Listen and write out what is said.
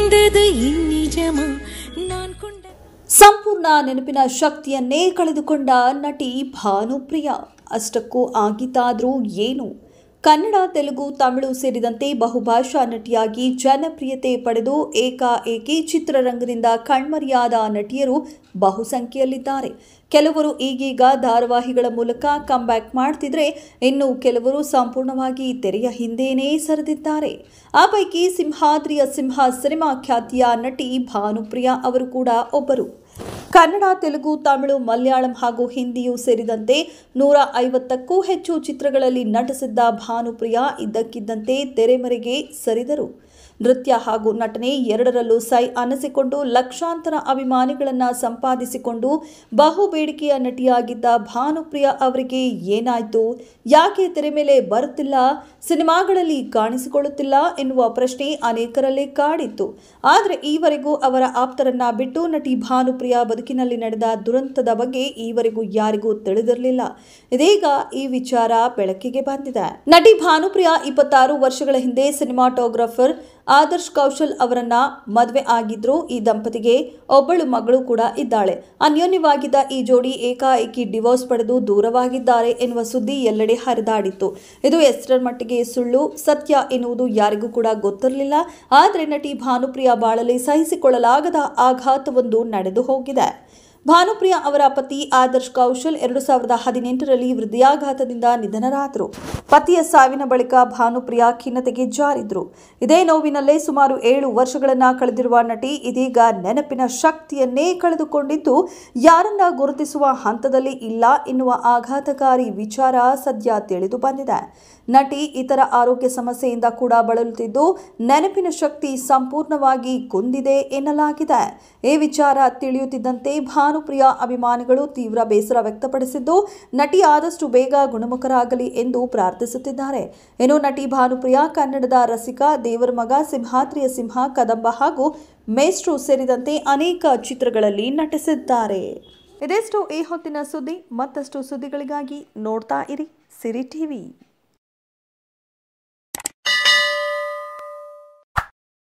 வந்தது இந்நிஜமா நான் கொண்ட ಸಂಪೂರ್ಣ ನೆನಪಿನ ಶಕ್ತಿಯನ್ನೇ ಕಳೆದುಕೊಂಡ ನಟಿ ಭಾನುಪ್ರಿಯಾ. ಅಷ್ಟಕ್ಕೂ ಆಗಿತ್ತಾದ್ರೂ ಏನು? ಕನ್ನಡ, ತೆಲುಗು, ತಮಿಳು ಸೇರಿದಂತೆ ಬಹುಭಾಷಾ ನಟಿಯಾಗಿ ಜನಪ್ರಿಯತೆ ಪಡೆದು ಏಕಾಏಕಿ ಚಿತ್ರರಂಗದಿಂದ ಕಣ್ಮರೆಯಾದ ನಟಿಯರು ಬಹುಸಂಖ್ಯೆಯಲ್ಲಿದ್ದಾರೆ. ಕೆಲವರು ಈಗೀಗ ಧಾರಾವಾಹಿಗಳ ಮೂಲಕ ಕಮ್ಬ್ಯಾಕ್ ಮಾಡ್ತಿದ್ರೆ, ಇನ್ನು ಕೆಲವರು ಸಂಪೂರ್ಣವಾಗಿ ತೆರೆಯ ಹಿಂದೆಯೇ ಸರಿದಿದ್ದಾರೆ. ಆ ಪೈಕಿ ಸಿಂಹಾದ್ರಿಯ ಸಿಂಹ ಸಿನಿಮಾ ಖ್ಯಾತಿಯ ನಟಿ ಭಾನುಪ್ರಿಯಾ ಅವರು ಕೂಡ ಒಬ್ಬರು. ಕನ್ನಡ, ತೆಲುಗು, ತಮಿಳು, ಮಲಯಾಳಂ ಹಾಗೂ ಹಿಂದಿಯೂ ಸೇರಿದಂತೆ 150ಕ್ಕೂ ಹೆಚ್ಚು ಚಿತ್ರಗಳಲ್ಲಿ ನಟಿಸಿದ್ದ ಭಾನುಪ್ರಿಯಾ ಇದ್ದಕ್ಕಿದ್ದಂತೆ ತೆರೆಮರೆಗೆ ಸರಿದರು. ನೃತ್ಯ ಹಾಗೂ ನಟನೆ ಎರಡರಲ್ಲೂ ಸೈ ಅನ್ನಿಸಿಕೊಂಡು ಲಕ್ಷಾಂತರ ಅಭಿಮಾನಿಗಳನ್ನು ಸಂಪಾದಿಸಿಕೊಂಡು ಬಹು ಬೇಡಿಕೆಯ ನಟಿಯಾಗಿದ್ದ ಭಾನುಪ್ರಿಯಾ ಅವರಿಗೆ ಏನಾಯ್ತು? ಯಾಕೆ ತೆರೆ ಮೇಲೆ ಬರುತ್ತಿಲ್ಲ, ಸಿನಿಮಾಗಳಲ್ಲಿ ಕಾಣಿಸಿಕೊಳ್ಳುತ್ತಿಲ್ಲ ಎನ್ನುವ ಪ್ರಶ್ನೆ ಅನೇಕರಲ್ಲೇ ಕಾಡಿತ್ತು. ಆದರೆ ಈವರೆಗೂ ಅವರ ಆಪ್ತರನ್ನ ಬಿಟ್ಟು ನಟಿ ಭಾನುಪ್ರಿಯಾ ಬದುಕಿನಲ್ಲಿ ನಡೆದ ದುರಂತದ ಬಗ್ಗೆ ಈವರೆಗೂ ಯಾರಿಗೂ ತಿಳಿದಿರಲಿಲ್ಲ. ಇದೀಗ ಈ ವಿಚಾರ ಬೆಳಕಿಗೆ ಬಂದಿದೆ. ನಟಿ ಭಾನುಪ್ರಿಯಾ 26 ವರ್ಷಗಳ ಹಿಂದೆ ಸಿನಿಮಾಟೋಗ್ರಾಫರ್ ಆದರ್ಶ್ ಕೌಶಲ್ ಅವರನ್ನ ಮದುವೆ ಆಗಿದ್ರು. ಈ ದಂಪತಿಗೆ ಒಬ್ಬಳು ಮಗಳು ಕೂಡ ಇದ್ದಾಳೆ. ಅನ್ಯೋನ್ಯವಾಗಿದ್ದ ಈ ಜೋಡಿ ಏಕಾಏಕಿ ಡಿವೋರ್ಸ್ ಪಡೆದು ದೂರವಾಗಿದ್ದಾರೆ ಎನ್ನುವ ಸುದ್ದಿ ಎಲ್ಲೆಡೆ ಹರಿದಾಡಿತ್ತು. ಇದು ಎಷ್ಟರ ಮಟ್ಟಿಗೆ ಸುಳ್ಳು, ಸತ್ಯ ಎನ್ನುವುದು ಯಾರಿಗೂ ಕೂಡ ಗೊತ್ತಿರಲಿಲ್ಲ. ಆದರೆ ನಟಿ ಭಾನುಪ್ರಿಯಾ ಬಾಳಲ್ಲಿ ಸಹಿಸಿಕೊಳ್ಳಲಾಗದ ಆಘಾತವೊಂದು ನಡೆದು ಹೋಗಿದೆ. ಭಾನುಪ್ರಿಯಾ ಅವರ ಪತಿ ಆದರ್ಶ್ ಕೌಶಲ್ 2018ರಲ್ಲಿ ಹೃದಯಾಘಾತದಿಂದ ನಿಧನರಾದರು. ಪತಿಯ ಸಾವಿನ ಬಳಿಕ ಭಾನುಪ್ರಿಯಾ ಖಿನ್ನತೆಗೆ ಜಾರಿದ್ರು. ಇದೇ ನೋವಿನಲ್ಲೇ ಸುಮಾರು 7 ವರ್ಷಗಳನ್ನ ಕಳೆದಿರುವ ನಟಿ ಇದೀಗ ನೆನಪಿನ ಶಕ್ತಿಯನ್ನೇ ಕಳೆದುಕೊಂಡಿದ್ದು, ಯಾರನ್ನ ಗುರುತಿಸುವ ಹಂತದಲ್ಲಿ ಇಲ್ಲ ಎನ್ನುವ ಆಘಾತಕಾರಿ ವಿಚಾರ ಸದ್ಯ ತಿಳಿದು ಬಂದಿದೆ. ನಟಿ ಇತರ ಆರೋಗ್ಯ ಸಮಸ್ಯೆಯಿಂದ ಕೂಡ ಬಳಲುತ್ತಿದ್ದು, ನೆನಪಿನ ಶಕ್ತಿ ಸಂಪೂರ್ಣವಾಗಿ ಕುಂದಿದೆ ಎನ್ನಲಾಗಿದೆ. ಈ ವಿಚಾರ ತಿಳಿಯುತ್ತಿದ್ದಂತೆ ಭಾನುಪ್ರಿಯಾ ಅಭಿಮಾನಿಗಳು ತೀವ್ರ ಬೇಸರ ವ್ಯಕ್ತಪಡಿಸಿದ್ದು, ನಟಿ ಆದಷ್ಟು ಬೇಗ ಗುಣಮುಖರಾಗಲಿ ಎಂದು ಪ್ರಾರ್ಥಿಸುತ್ತಿದ್ದಾರೆ. ಇನ್ನು ನಟಿ ಭಾನುಪ್ರಿಯಾ ಕನ್ನಡದ ರಸಿಕ, ದೇವರ ಮಗ, ಸಿಂಹಾದ್ರಿಯ ಸಿಂಹ, ಕದಂಬ ಹಾಗೂ ಮೇಸ್ಟ್ರು ಸೇರಿದಂತೆ ಅನೇಕ ಚಿತ್ರಗಳಲ್ಲಿ ನಟಿಸಿದ್ದಾರೆ. ಇದೆಷ್ಟು ಈ ಹೊತ್ತಿನ ಸುದ್ದಿ. ಮತ್ತಷ್ಟು ಸುದ್ದಿಗಳಿಗಾಗಿ ನೋಡ್ತಾ ಇರಿ ಸಿರಿ ಟಿವಿ.